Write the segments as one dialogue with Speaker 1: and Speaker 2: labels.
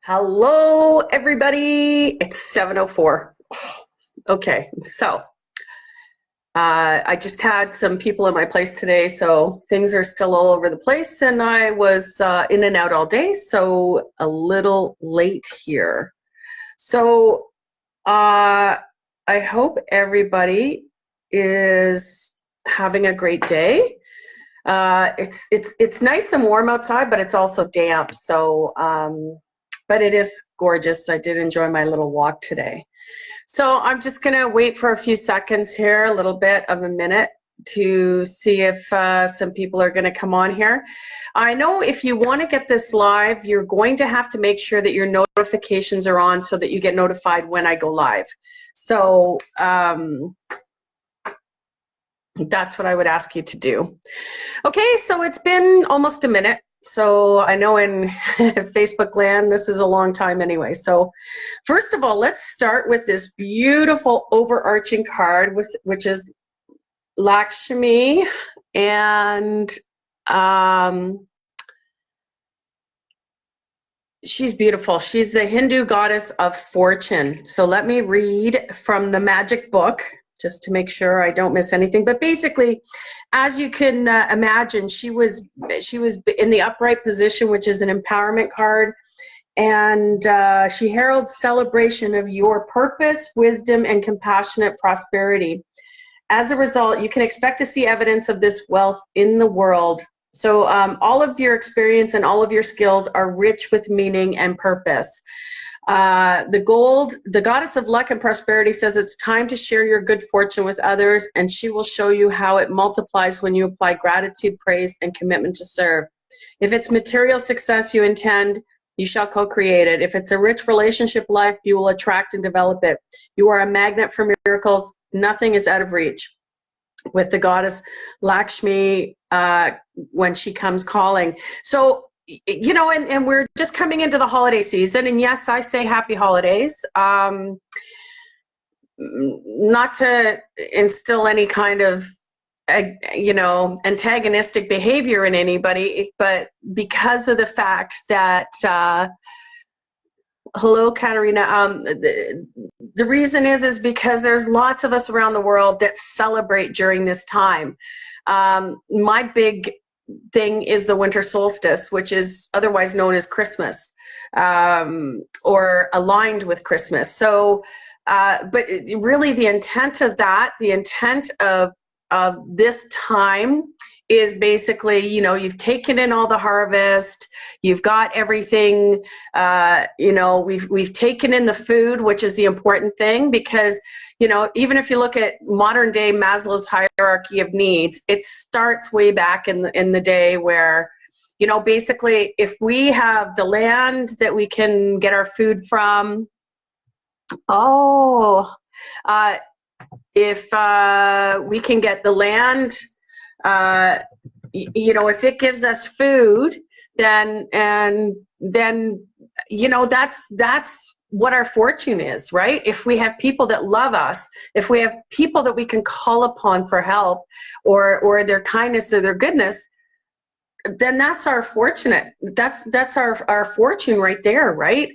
Speaker 1: Hello, everybody. It's 7:04. Okay, so I just had some people in my place today, so things are still all over the place, and I was in and out all day, so a little late here. So I hope everybody is having a great day. It's nice and warm outside, but it's also damp. So, but it is gorgeous. I did enjoy my little walk today. So I'm just gonna wait for a few seconds here, a little bit of a minute, to see if some people are gonna come on here. I know if you want to get this live, you're going to have to make sure that your notifications are on so that you get notified when I go live. So that's what I would ask you to do. Okay, so it's been almost a minute. So I know in Facebook land, this is a long time anyway. So first of all, let's start with this beautiful overarching card, which is Lakshmi. And she's beautiful. She's the Hindu goddess of fortune. So let me read from the magic book, just to make sure I don't miss anything. But basically, as you can imagine, she was in the upright position, which is an empowerment card, and she heralds celebration of your purpose, wisdom, and compassionate prosperity. As a result, you can expect to see evidence of this wealth in the world. So all of your experience and all of your skills are rich with meaning and purpose. The goddess of luck and prosperity says it's time to share your good fortune with others, and she will show you how it multiplies when you apply gratitude, praise, and commitment to serve. If it's material success you intend, you shall co-create it. If it's a rich relationship life, you will attract and develop it. You are a magnet for miracles. Nothing is out of reach with the goddess Lakshmi when she comes calling. So, you know, and we're just coming into the holiday season, and yes, I say happy holidays. Not to instill any kind of antagonistic behavior in anybody, but because of the fact that hello, Katarina. The reason is because there's lots of us around the world that celebrate during this time. My big thing is the winter solstice, which is otherwise known as Christmas, or aligned with Christmas. So, but really the intent of this time is basically, you've taken in all the harvest, you've got everything, we've taken in the food, which is the important thing, because, even if you look at modern day Maslow's hierarchy of needs, it starts way back in the day where, basically if we have the land that we can get our food from, if we can get the land, if it gives us food, then that's what our fortune is, right? If we have people that love us, if we have people that we can call upon for help, or their kindness or their goodness, then that's our fortunate. That's our fortune right there, right?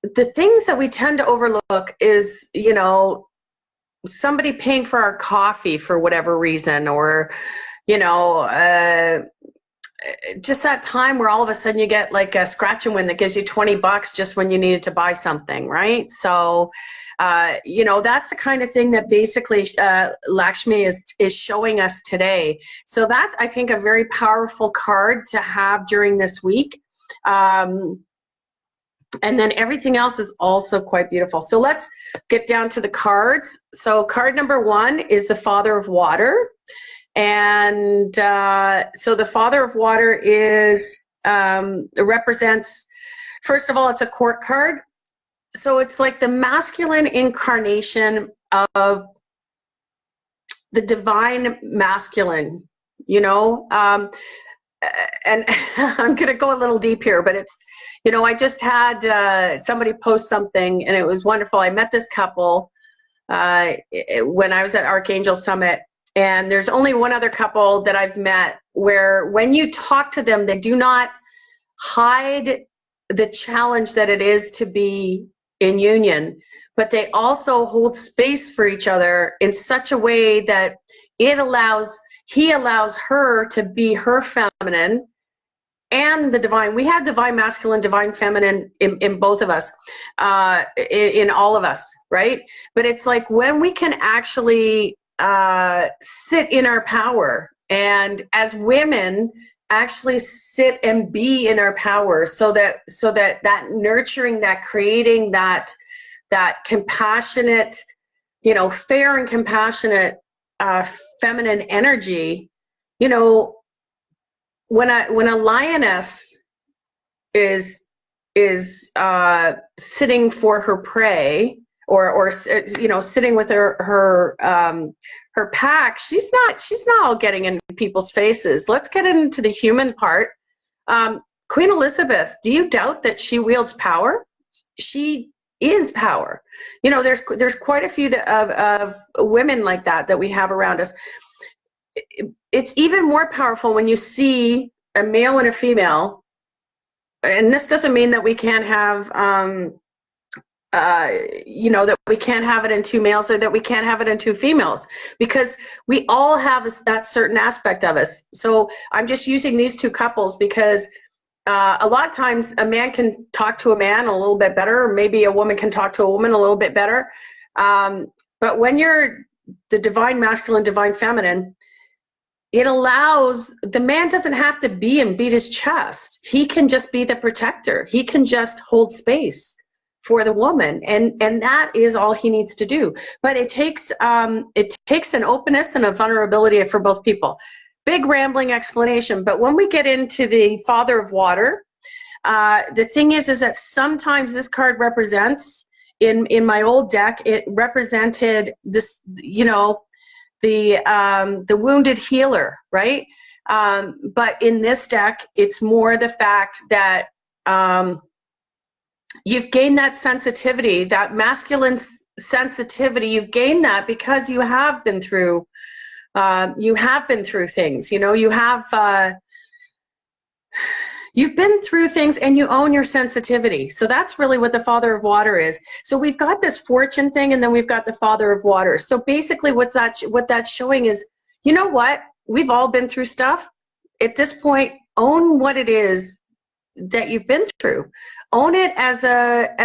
Speaker 1: The things that we tend to overlook is, somebody paying for our coffee for whatever reason, or, just that time where all of a sudden you get like a scratch and win that gives you $20 just when you needed to buy something, right? So, that's the kind of thing that basically Lakshmi is showing us today. So that's, I think, a very powerful card to have during this week. And then everything else is also quite beautiful. So let's get down to the cards. So card number 1 is the Father of Water. And so the Father of Water represents, first of all, it's a court card. So it's like the masculine incarnation of the divine masculine, and I'm going to go a little deep here, but it's, I just had somebody post something, and it was wonderful. I met this couple when I was at Archangel Summit, and there's only one other couple that I've met where when you talk to them, they do not hide the challenge that it is to be in union, but they also hold space for each other in such a way that he allows her to be her feminine and the divine. We have divine masculine, divine feminine in both of us, in all of us, right? But it's like when we can actually sit in our power, and as women actually sit and be in our power, so that nurturing, that creating, that compassionate, fair and compassionate feminine energy. When a lioness is sitting for her prey, or sitting with her pack, she's not all getting in people's faces. Let's get into the human part. Queen Elizabeth, do you doubt that she wields power? She is power. There's quite a few of women like that we have around us. It's even more powerful when you see a male and a female, and this doesn't mean that we can't have that we can't have it in two males, or that we can't have it in two females, because we all have that certain aspect of us. So I'm just using these two couples because a lot of times a man can talk to a man a little bit better, or maybe a woman can talk to a woman a little bit better. But when you're the divine masculine, divine feminine, it allows, the man doesn't have to be and beat his chest. He can just be the protector. He can just hold space for the woman, and that is all he needs to do. But it takes an openness and a vulnerability for both people. Big rambling explanation, but when we get into the Father of Water, the thing is that sometimes this card represents, in my old deck, it represented this, the wounded healer, right? But in this deck, it's more the fact that you've gained that sensitivity, that masculine sensitivity. You've gained that because you have been through things. You've been through things, and you own your sensitivity. So that's really what the Father of Water is. So we've got this fortune thing, and then we've got the Father of Water. So basically what that's showing is, you know what? We've all been through stuff. At this point, own what it is that you've been through. Own it as a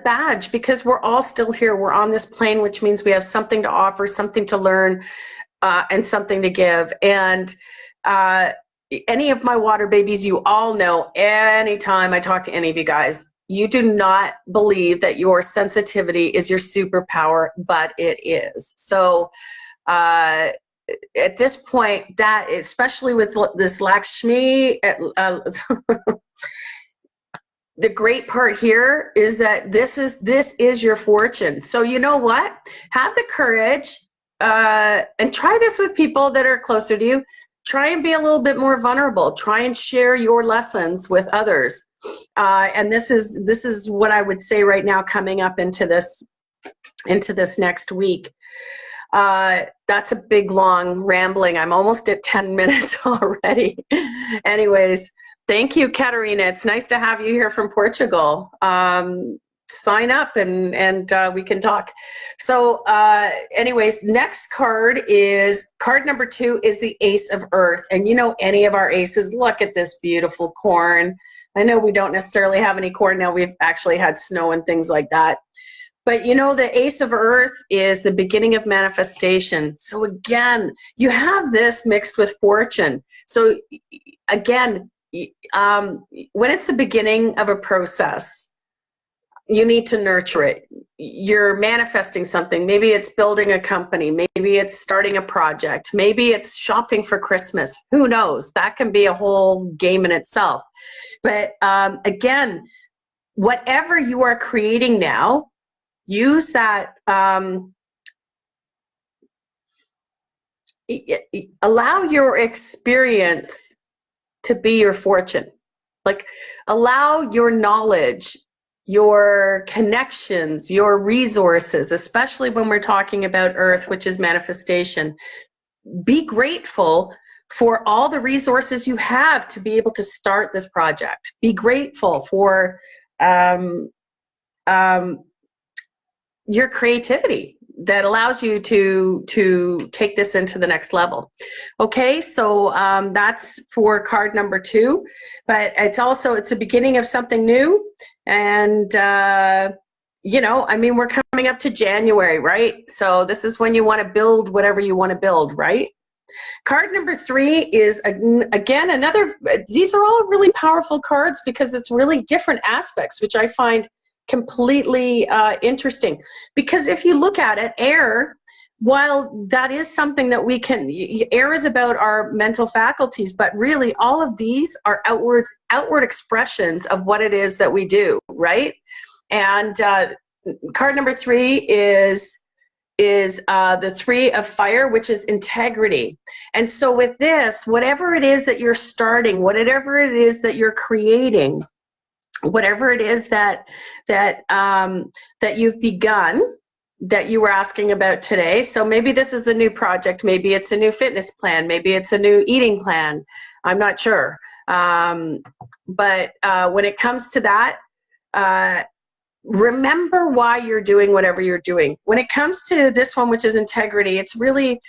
Speaker 1: badge, because we're all still here. We're on this plane, which means we have something to offer, something to learn, and something to give. And any of my water babies, you all know, anytime I talk to any of you guys, you do not believe that your sensitivity is your superpower, but it is. So at this point, that, especially with this Lakshmi, the great part here is that this is your fortune. So you know what? Have the courage, and try this with people that are closer to you. Try and be a little bit more vulnerable. Try and share your lessons with others. And this is what I would say right now, coming up into this next week. That's a big, long rambling. I'm almost at 10 minutes already. Anyways, thank you, Katarina. It's nice to have you here from Portugal. Sign up and we can talk. So anyways, next card is card number 2 is the Ace of Earth. And any of our aces, look at this beautiful corn. I know we don't necessarily have any corn now. We've actually had snow and things like that. But the Ace of Earth is the beginning of manifestation. So again, you have this mixed with fortune. So again, when it's the beginning of a process, you need to nurture it. You're manifesting something. Maybe it's building a company. Maybe it's starting a project. Maybe it's shopping for Christmas. Who knows? That can be a whole game in itself. But again, whatever you are creating now, use that. Allow your experience to be your fortune. Like, allow your knowledge, your connections, your resources, especially when we're talking about Earth, which is manifestation. Be grateful for all the resources you have to be able to start this project. Be grateful for your creativity that allows you to take this into the next level. Okay, so that's for card number 2, but it's the beginning of something new. And you know, I mean, we're coming up to January, right? So this is when you want to build whatever you want to build, right? Card number 3 is, again, these are all really powerful cards because it's really different aspects, which I find completely interesting. Because if you look at it, air, while that is something that air is about our mental faculties, but really all of these are outward expressions of what it is that we do, right? And card number 3 is the 3 of fire, which is integrity. And so with this, whatever it is that you're starting, whatever it is that you're creating, whatever it is that you've begun, that you were asking about today. So maybe this is a new project, maybe it's a new fitness plan, maybe it's a new eating plan, I'm not sure. But when it comes to that, remember why you're doing whatever you're doing. When it comes to this one, which is integrity, it's really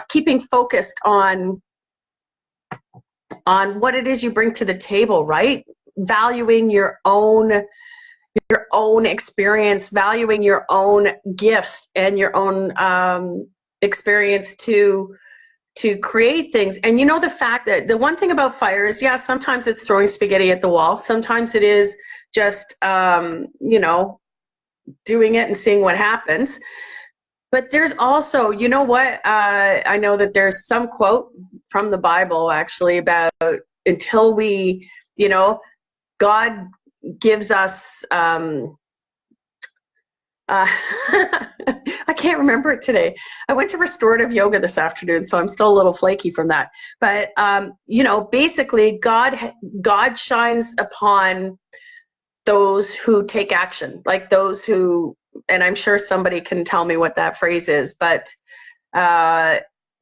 Speaker 1: keeping focused on what it is you bring to the table, right? Valuing your own experience, valuing your own gifts and your own experience to create things. And you know, the fact that the one thing about fire is, yeah, sometimes it's throwing spaghetti at the wall. Sometimes it is just, you know, doing it and seeing what happens. But there's also, you know what, I know that there's some quote from the Bible actually about until we, you know, God gives us, I can't remember it today. I went to restorative yoga this afternoon, so I'm still a little flaky from that. But, you know, basically God shines upon those who take action, like those who, and I'm sure somebody can tell me what that phrase is, but,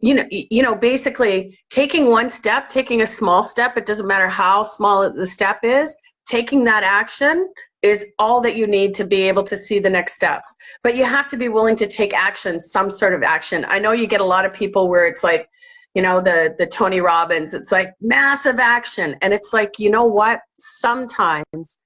Speaker 1: you know, basically taking one step, taking a small step, it doesn't matter how small the step is, taking that action is all that you need to be able to see the next steps. But you have to be willing to take action, some sort of action. I know you get a lot of people where it's like, you know, the Tony Robbins, it's like massive action. And it's like, you know what, sometimes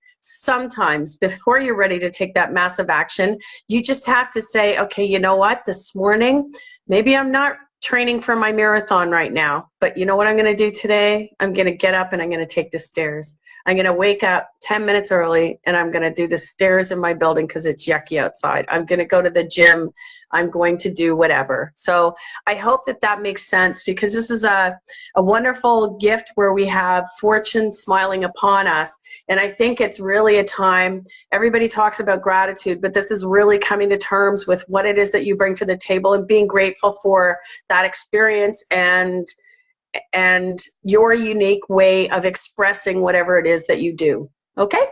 Speaker 1: before you're ready to take that massive action, you just have to say, okay, you know what, this morning, maybe I'm not training for my marathon right now, but you know what I'm going to do today? I'm going to get up and I'm going to take the stairs. I'm going to wake up 10 minutes early and I'm going to do the stairs in my building because it's yucky outside. I'm going to go to the gym. I'm going to do whatever. So I hope that that makes sense, because this is a wonderful gift where we have fortune smiling upon us. And I think it's really a time, everybody talks about gratitude, but this is really coming to terms with what it is that you bring to the table and being grateful for that experience and your unique way of expressing whatever it is that you do. Okay?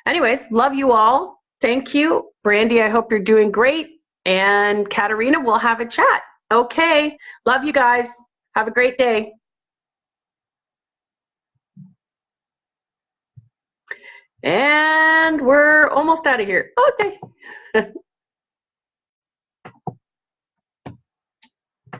Speaker 1: Anyways, love you all. Thank you. Brandy, I hope you're doing great. And Katarina, we'll have a chat. Okay. Love you guys. Have a great day. And we're almost out of here. Okay.